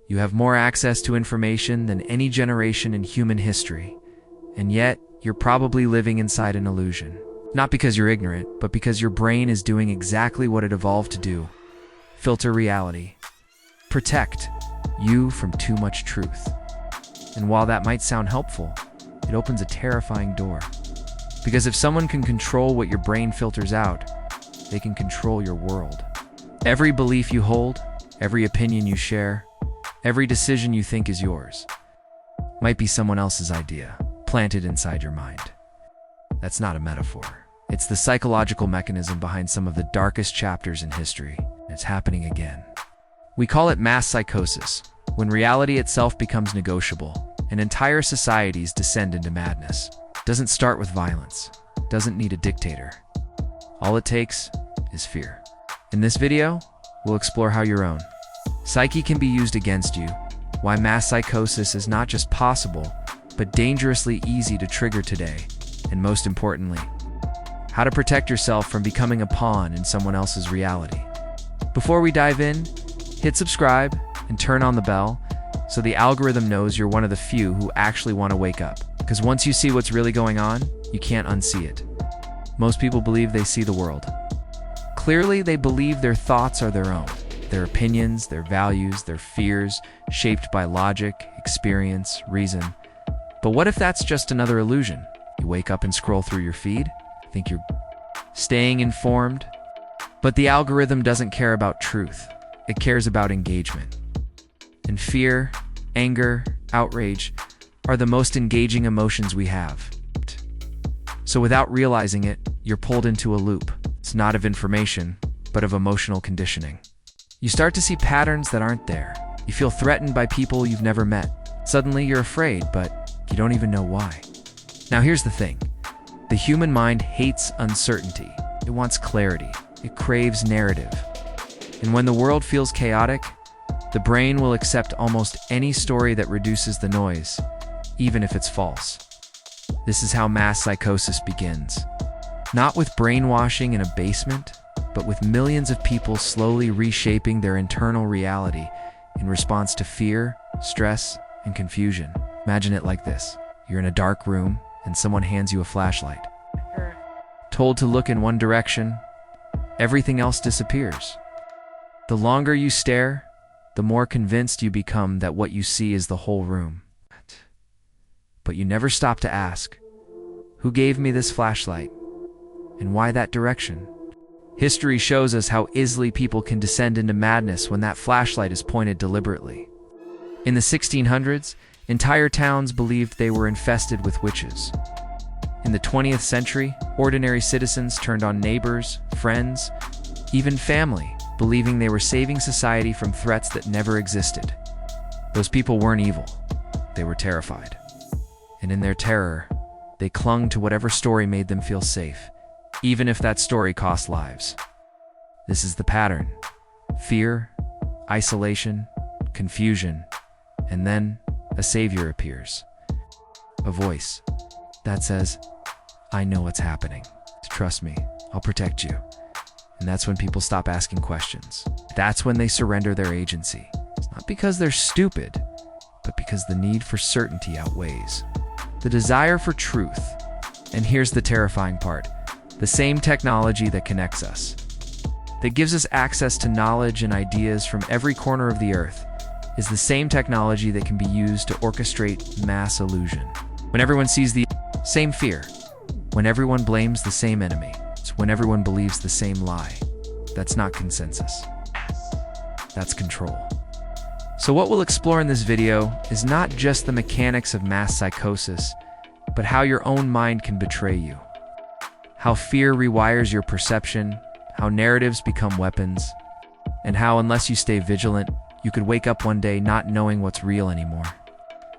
You have more access to information than any generation in human history, and yet you're probably living inside an illusion. Not because you're ignorant, but because your brain is doing exactly what it evolved to do: filter reality. Protect you from too much truth. And while that might sound helpful, it opens a terrifying door. Because if someone can control what your brain filters out, they can control your world. Every belief you hold, every opinion you share, every decision you think is yours, might be someone else's idea, planted inside your mind. That's not a metaphor. It's the psychological mechanism behind some of the darkest chapters in history. It's happening again. We call it mass psychosis, when reality itself becomes negotiable, and entire societies descend into madness. It doesn't start with violence. It doesn't need a dictator. All it takes is fear. In this video, we'll explore how your own psyche can be used against you, why mass psychosis is not just possible, but dangerously easy to trigger today, and most importantly, how to protect yourself from becoming a pawn in someone else's reality. Before we dive in, hit subscribe and turn on the bell so the algorithm knows you're one of the few who actually want to wake up. Because once you see what's really going on, you can't unsee it. Most people believe they see the world. Clearly, they believe their thoughts are their own. Their opinions, their values, their fears, shaped by logic, experience, reason. But what if that's just another illusion? You wake up and scroll through your feed, think you're staying informed, but the algorithm doesn't care about truth. It cares about engagement. And fear, anger, outrage are the most engaging emotions we have. So without realizing it, you're pulled into a loop. It's not of information, but of emotional conditioning. You start to see patterns that aren't there. You feel threatened by people you've never met. Suddenly you're afraid, but you don't even know why. Now here's the thing. The human mind hates uncertainty. It wants clarity. It craves narrative. And when the world feels chaotic, the brain will accept almost any story that reduces the noise, even if it's false. This is how mass psychosis begins. Not with brainwashing in a basement, but with millions of people slowly reshaping their internal reality in response to fear, stress, and confusion. Imagine it like this. You're in a dark room, and someone hands you a flashlight. Told to look in one direction, everything else disappears. The longer you stare, the more convinced you become that what you see is the whole room. But you never stop to ask, who gave me this flashlight? And why that direction? History shows us how easily people can descend into madness when that flashlight is pointed deliberately. In the 1600s, entire towns believed they were infested with witches. In the 20th century, ordinary citizens turned on neighbors, friends, even family, believing they were saving society from threats that never existed. Those people weren't evil. They were terrified. And in their terror, they clung to whatever story made them feel safe, even if that story cost lives. This is the pattern. Fear, isolation, confusion, and then a savior appears. A voice that says, I know what's happening. Trust me, I'll protect you. And that's when people stop asking questions. That's when they surrender their agency. It's not because they're stupid, but because the need for certainty outweighs the desire for truth. And here's the terrifying part. The same technology that connects us, that gives us access to knowledge and ideas from every corner of the earth, is the same technology that can be used to orchestrate mass illusion. When everyone sees the same fear, when everyone blames the same enemy, it's when everyone believes the same lie. That's not consensus. That's control. So what we'll explore in this video is not just the mechanics of mass psychosis, but how your own mind can betray you. How fear rewires your perception, how narratives become weapons, and how, unless you stay vigilant, you could wake up one day not knowing what's real anymore.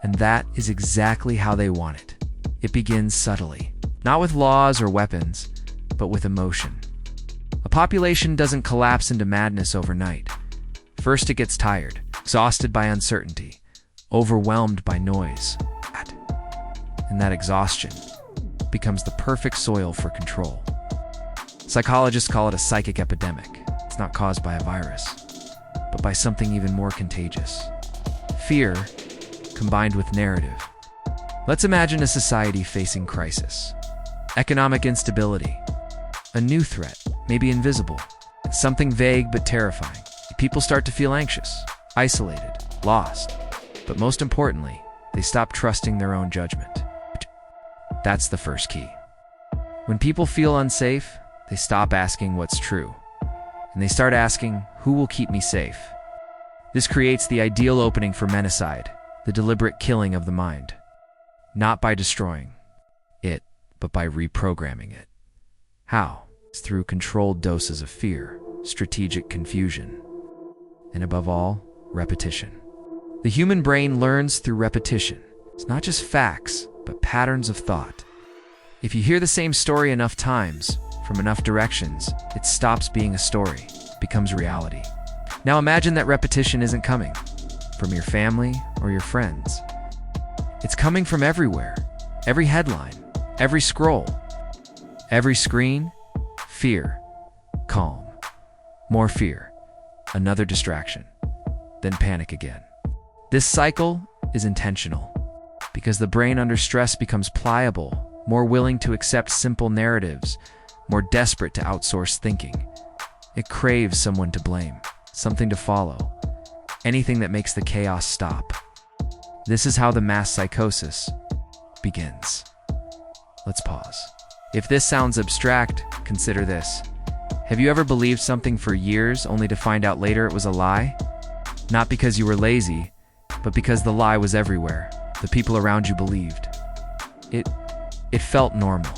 And that is exactly how they want it. It begins subtly, not with laws or weapons, but with emotion. A population doesn't collapse into madness overnight. First, it gets tired, exhausted by uncertainty, overwhelmed by noise. And that exhaustion becomes the perfect soil for control. Psychologists call it a psychic epidemic. It's not caused by a virus, but by something even more contagious: fear combined with narrative. Let's imagine a society facing crisis, economic instability, a new threat, maybe invisible, something vague but terrifying. People start to feel anxious, isolated, lost, but most importantly, they stop trusting their own judgment. That's the first key. When people feel unsafe, they stop asking what's true, and they start asking, who will keep me safe? This creates the ideal opening for menticide, the deliberate killing of the mind. Not by destroying it, but by reprogramming it. How? It's through controlled doses of fear, strategic confusion, and above all, repetition. The human brain learns through repetition. It's not just facts, but patterns of thought. If you hear the same story enough times, from enough directions, it stops being a story, it becomes reality. Now imagine that repetition isn't coming from your family or your friends. It's coming from everywhere. Every headline, every scroll, every screen. Fear, calm, more fear, another distraction, then panic again. This cycle is intentional because the brain under stress becomes pliable, more willing to accept simple narratives, more desperate to outsource thinking. It craves someone to blame, something to follow, anything that makes the chaos stop. This is how the mass psychosis begins. Let's pause. If this sounds abstract, consider this. Have you ever believed something for years only to find out later it was a lie? Not because you were lazy, but because the lie was everywhere. The people around you believed. It felt normal.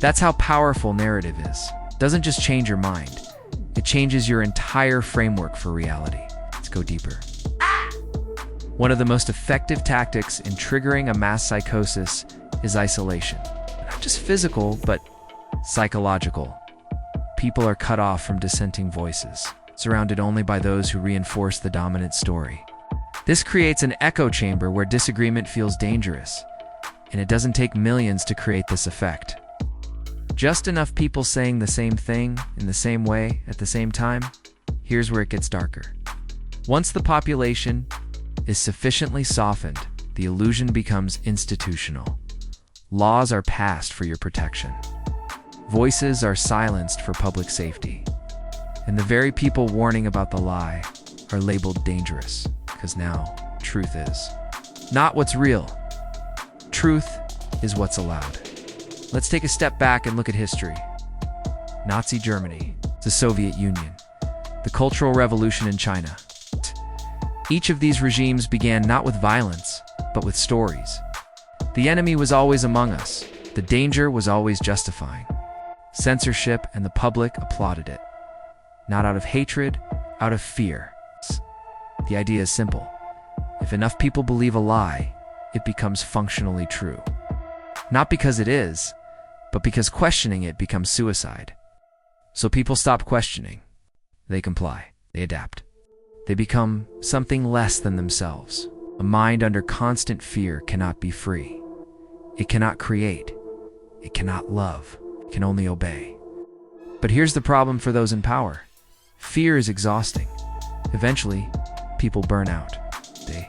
That's how powerful narrative is. It doesn't just change your mind. It changes your entire framework for reality. Let's go deeper. One of the most effective tactics in triggering a mass psychosis is isolation. Not just physical, but psychological. People are cut off from dissenting voices, surrounded only by those who reinforce the dominant story. This creates an echo chamber where disagreement feels dangerous, and it doesn't take millions to create this effect. Just enough people saying the same thing in the same way at the same time. Here's where it gets darker. Once the population is sufficiently softened, the illusion becomes institutional. Laws are passed for your protection. Voices are silenced for public safety. And the very people warning about the lie are labeled dangerous, because now truth is not what's real. Truth is what's allowed. Let's take a step back and look at history. Nazi Germany, the Soviet Union, the Cultural Revolution in China. Each of these regimes began not with violence, but with stories. The enemy was always among us. The danger was always justifying. Censorship and the public applauded it. Not out of hatred, out of fear. The idea is simple. If enough people believe a lie, it becomes functionally true. Not because it is, but because questioning it becomes suicide. So people stop questioning. They comply. They adapt. They become something less than themselves. A mind under constant fear cannot be free. It cannot create. It cannot love. It can only obey. But here's the problem for those in power. Fear is exhausting. Eventually, people burn out. They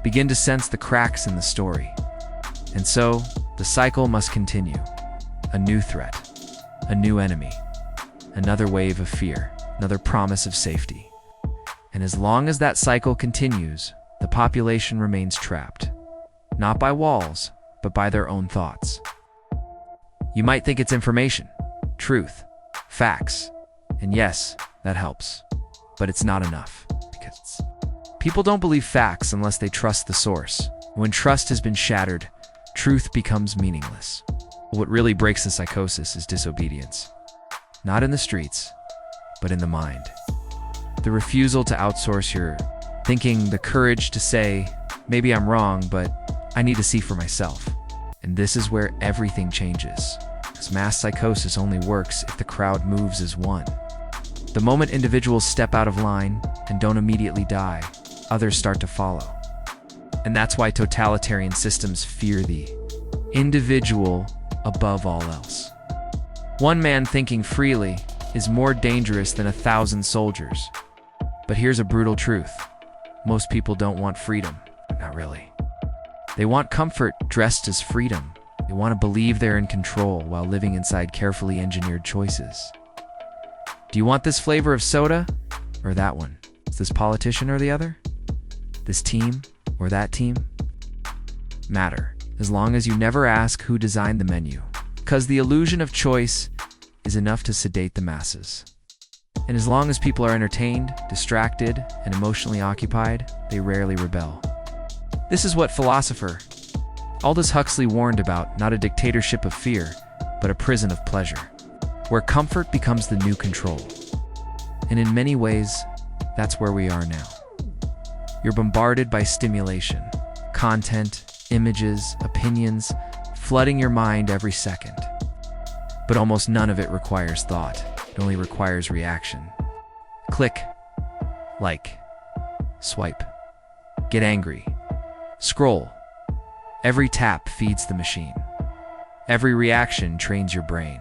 begin to sense the cracks in the story. And so, the cycle must continue. A new threat, a new enemy, another wave of fear, another promise of safety. And as long as that cycle continues, the population remains trapped. Not by walls, but by their own thoughts. You might think it's information, truth, facts, and yes, that helps. But it's not enough, because people don't believe facts unless they trust the source. When trust has been shattered, truth becomes meaningless. What really breaks the psychosis is disobedience. Not in the streets, but in the mind. The refusal to outsource your thinking, the courage to say, maybe I'm wrong, but I need to see for myself. And this is where everything changes. Because mass psychosis only works if the crowd moves as one. The moment individuals step out of line and don't immediately die, others start to follow. And that's why totalitarian systems fear the individual above all else. One man thinking freely is more dangerous than 1,000 soldiers. But here's a brutal truth. Most people don't want freedom. Not really. They want comfort dressed as freedom. They want to believe they're in control while living inside carefully engineered choices. Do you want this flavor of soda or that one? Is this politician or the other? This team or that team? Matter, as long as you never ask who designed the menu. Because the illusion of choice is enough to sedate the masses. And as long as people are entertained, distracted, and emotionally occupied, they rarely rebel. This is what philosopher Aldous Huxley warned about, not a dictatorship of fear, but a prison of pleasure, where comfort becomes the new control. And in many ways, that's where we are now. You're bombarded by stimulation, content, images, opinions, flooding your mind every second. But almost none of it requires thought. It only requires reaction. Click, like, swipe, get angry, scroll. Every tap feeds the machine. Every reaction trains your brain.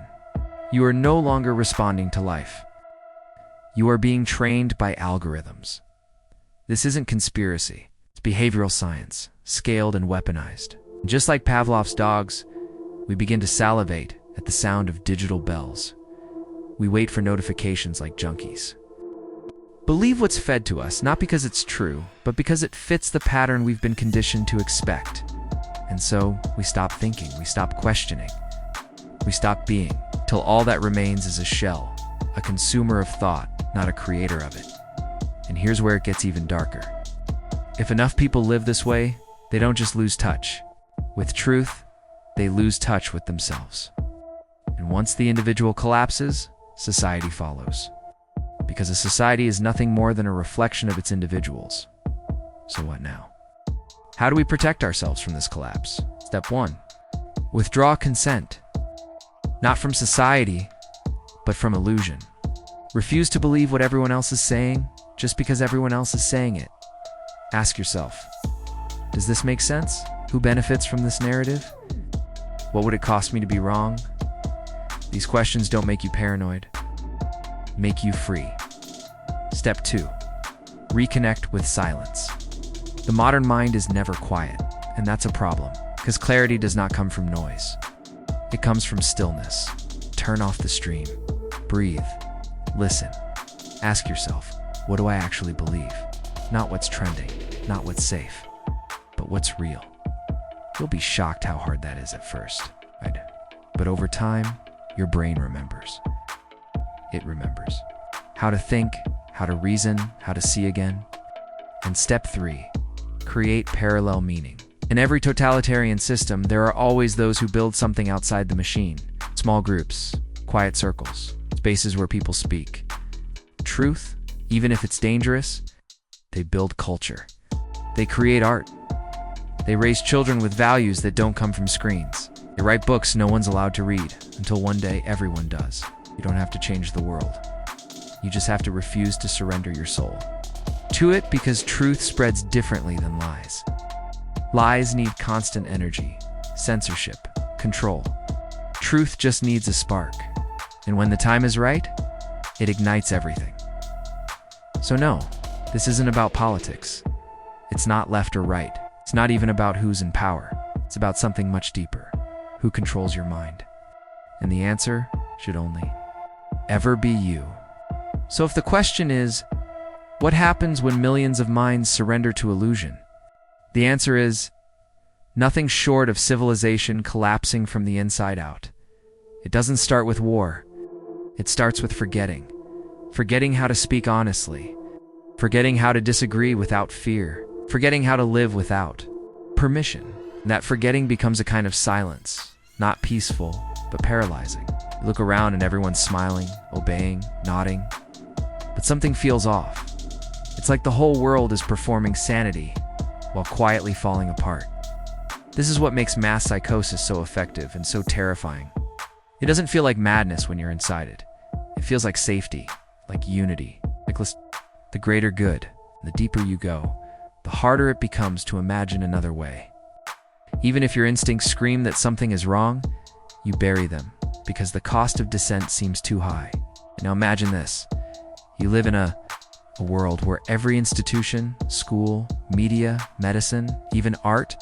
You are no longer responding to life. You are being trained by algorithms. This isn't conspiracy. It's behavioral science, scaled and weaponized. Just like Pavlov's dogs, we begin to salivate at the sound of digital bells. We wait for notifications like junkies. Believe what's fed to us, not because it's true, but because it fits the pattern we've been conditioned to expect. And so, we stop thinking, we stop questioning, we stop being, till all that remains is a shell, a consumer of thought, not a creator of it. And here's where it gets even darker. If enough people live this way, they don't just lose touch with truth, they lose touch with themselves. And once the individual collapses, society follows. Because a society is nothing more than a reflection of its individuals. So what now? How do we protect ourselves from this collapse? Step 1. Withdraw consent. Not from society, but from illusion. Refuse to believe what everyone else is saying just because everyone else is saying it. Ask yourself, does this make sense? Who benefits from this narrative? What would it cost me to be wrong? These questions don't make you paranoid. Make you free. Step 2. Reconnect with silence. The modern mind is never quiet, and that's a problem, because clarity does not come from noise. It comes from stillness. Turn off the stream. Breathe. Listen. Ask yourself, what do I actually believe? Not what's trending, not what's safe, but what's real. You'll be shocked how hard that is at first, right? But over time, your brain remembers. It remembers how to think, how to reason, how to see again. And step 3, create parallel meaning. In every totalitarian system, there are always those who build something outside the machine. Small groups, quiet circles, spaces where people speak. Truth, even if it's dangerous, they build culture. They create art. They raise children with values that don't come from screens. They write books no one's allowed to read, until one day everyone does. You don't have to change the world. You just have to refuse to surrender your soul to it, because truth spreads differently than lies. Lies need constant energy, censorship, control. Truth just needs a spark. And when the time is right, it ignites everything. So no, this isn't about politics. It's not left or right. It's not even about who's in power. It's about something much deeper. Who controls your mind? And the answer should only ever be you. So if the question is, what happens when millions of minds surrender to illusion? The answer is, nothing short of civilization collapsing from the inside out. It doesn't start with war. It starts with forgetting. Forgetting how to speak honestly. Forgetting how to disagree without fear. Forgetting how to live without permission. And that forgetting becomes a kind of silence, not peaceful, but paralyzing. You look around and everyone's smiling, obeying, nodding, but something feels off. It's like the whole world is performing sanity while quietly falling apart. This is what makes mass psychosis so effective and so terrifying. It doesn't feel like madness when you're inside it. It feels like safety, like unity, like the greater good. The deeper you go, the harder it becomes to imagine another way. Even if your instincts scream that something is wrong, you bury them because the cost of dissent seems too high. Now imagine this. You live in a A world where every institution, school, media, medicine, even art,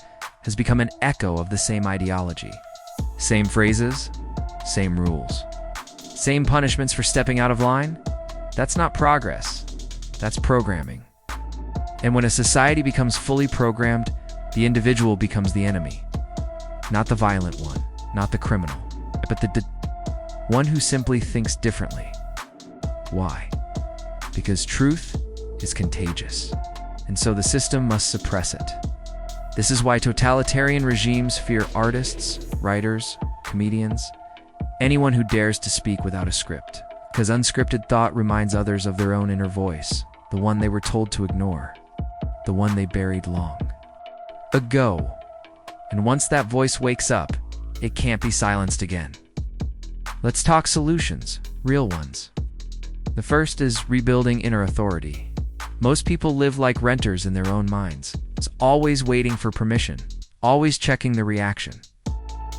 has become an echo of the same ideology. Same phrases, same rules. Same punishments for stepping out of line? That's not progress. That's programming. And when a society becomes fully programmed, the individual becomes the enemy. Not the violent one, not the criminal, but the one who simply thinks differently. Why? Because truth is contagious, and so the system must suppress it. This is why totalitarian regimes fear artists, writers, comedians, anyone who dares to speak without a script. Because unscripted thought reminds others of their own inner voice, the one they were told to ignore, the one they buried long ago. And once that voice wakes up, it can't be silenced again. Let's talk solutions, real ones. The first is rebuilding inner authority. Most people live like renters in their own minds, always waiting for permission, always checking the reaction.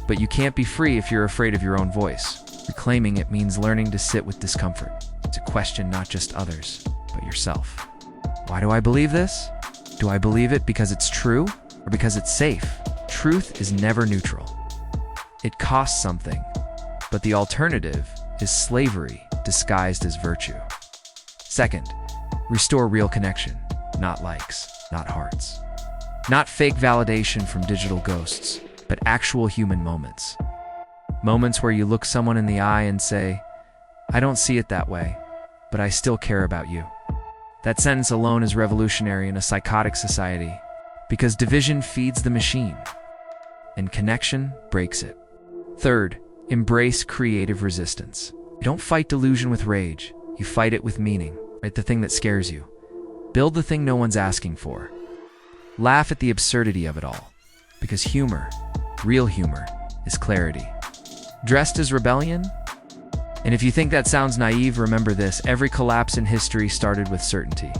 But you can't be free if you're afraid of your own voice. Reclaiming it means learning to sit with discomfort, to question not just others, but yourself. Why do I believe this? Do I believe it because it's true or because it's safe? Truth is never neutral. It costs something, but the alternative is slavery disguised as virtue. Second, restore real connection, not likes, not hearts. Not fake validation from digital ghosts, but actual human moments. Moments where you look someone in the eye and say, "I don't see it that way, but I still care about you." That sentence alone is revolutionary in a psychotic society, because division feeds the machine, and connection breaks it. Third, embrace creative resistance. You don't fight delusion with rage, you fight it with meaning, right? The thing that scares you. Build the thing no one's asking for. Laugh at the absurdity of it all, because humor, real humor, is clarity. Dressed as rebellion? And if you think that sounds naive, remember this: every collapse in history started with certainty,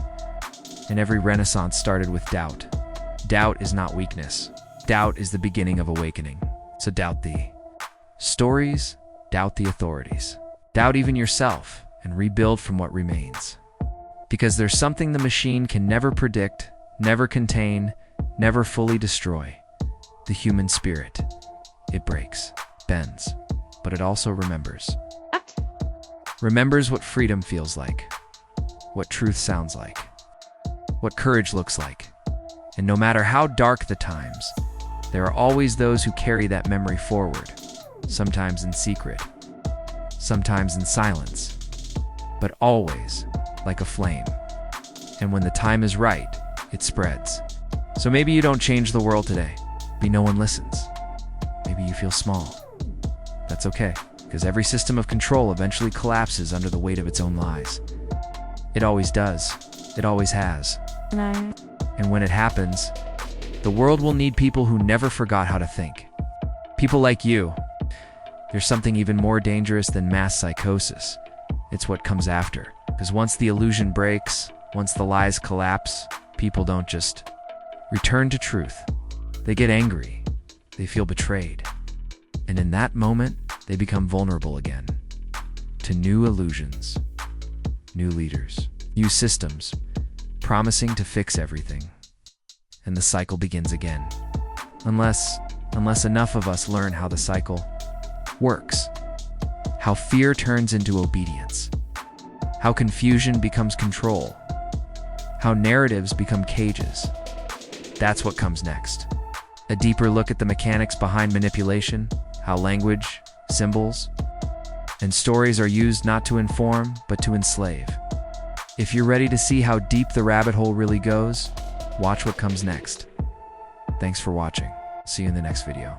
and every renaissance started with doubt. Doubt is not weakness. Doubt is the beginning of awakening. So doubt the stories, doubt the authorities. Doubt even yourself, and rebuild from what remains. Because there's something the machine can never predict, never contain, never fully destroy: the human spirit. It breaks, bends, but it also remembers. Remembers what freedom feels like, what truth sounds like, what courage looks like. And no matter how dark the times, there are always those who carry that memory forward, sometimes in secret, sometimes in silence, but always like a flame. And when the time is right, it spreads. So maybe you don't change the world today. Maybe no one listens. Maybe you feel small. That's okay, because every system of control eventually collapses under the weight of its own lies. It always does. It always has. And when it happens, the world will need people who never forgot how to think. People like you. There's something even more dangerous than mass psychosis. It's what comes after. Because once the illusion breaks, once the lies collapse, people don't just return to truth. They get angry. They feel betrayed. And in that moment, they become vulnerable again to new illusions, new leaders, new systems, promising to fix everything. And the cycle begins again. Unless enough of us learn how the cycle works. How fear turns into obedience. How confusion becomes control. How narratives become cages. That's what comes next. A deeper look at the mechanics behind manipulation, how language, symbols, and stories are used not to inform, but to enslave. If you're ready to see how deep the rabbit hole really goes, watch what comes next. Thanks for watching. See you in the next video.